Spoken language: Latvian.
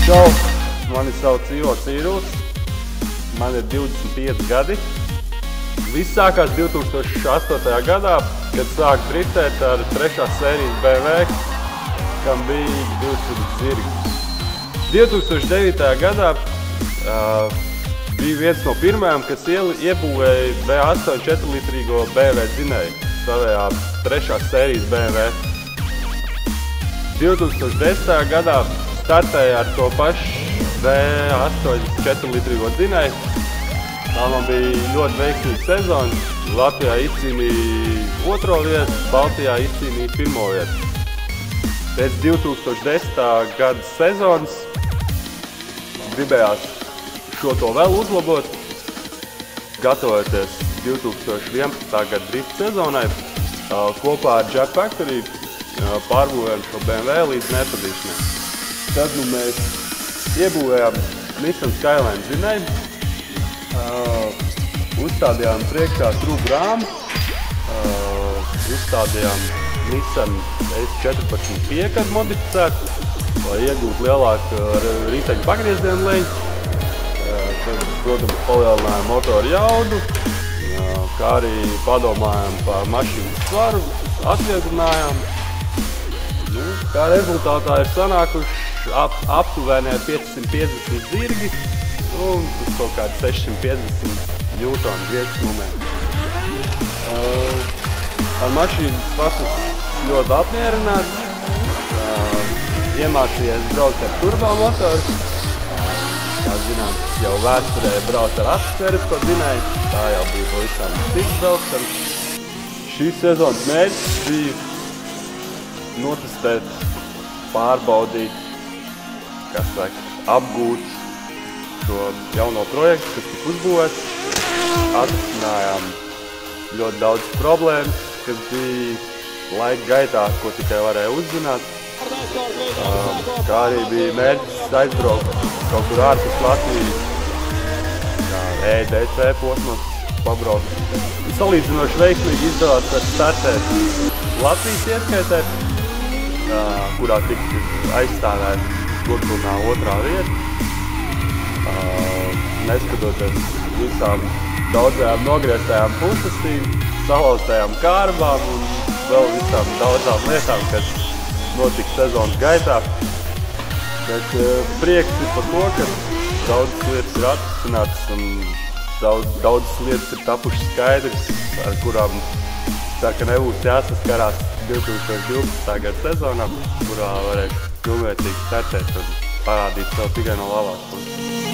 Čau, mani sauc Ivo Cīrulis, man ir 25 gadi. Viss sākās 2008. gadā, kad sāku driftēt ar 3. sērijas BMW, kam bija 200 zirgi. 2009. gadā bija viens no pirmajiem, kas iebūvēja V8 4-litrīgo BMW dzinēju savējā 3. sērijas BMW. 2010. gadā startēja ar to pašu V8 4-litrīgo dzinēju. Tā man bija ļoti veiksmīga sezona. Latvijā izcīnīja 2. vietu, Baltijā izcīnīja 1. vietu. Pēc 2010. gada sezonas gribējās šo to vēl uzlabot, gatavoties 2011. gada drift sezonai. Kopā ar Jack Factory pārbūvējām šo BMW līdz nepazīšanai. Tad mēs iebūvējām Nissan Skyline dzinēju, uzstādījām priekšā trūku rāmu, uzstādījām Nissan S14 piekadu modificētu, lai iegūtu lielāku riteņu pagriezienu leņķi. Tad, protams, palielinājām motoru jaudu, kā arī padomājām par mašīnas svaru, atvieglinājām. Kā rezultātā ir sanākuši aptuveni 550 zirgi un uz kaut kādi 650 Newtonu grieķu momenti. Ar mašīnu pašas ļoti apmierināts. Iemācījies braukt ar turbomotoru. Kā zināms, jau vēsturē braukt ar atmosfērisko dzinēju. Tā jau bija pavisam cits braukšana. Šīs sezonas mērķis bija notestēt, pārbaudīt, apgūt šo jauno projektu, kas tika uzbūvēts. Atrisinājām ļoti daudz problēmas, kas bija laika gaitā, ko tikai varēja uzzināt. Kā arī bija mērķis aizbraukt kaut kur ārpus Latvijas, kā EDC posmos pabraukt. Salīdzinoši veiksmīgi izdevās startēt Latvijas ieskaitē, kurā tika aizstāvēta Gurturnā 2. vieta. Neskatoties visām daudzajām nogrieztajām pusestīm, salauztajām kārbām un vēl visām daudzām lietām, kas notika sezonas gaitā. Bet prieks ir par to, ka daudzas lietas ir atrisinātas un daudzas lietas ir tapušas skaidrs, ar kurām ceru, ka nebūs jāsaskarās 2012. gada sezonā, kurā varēs pilnvērtīgi startēt un parādīt sev tikai no labās puses.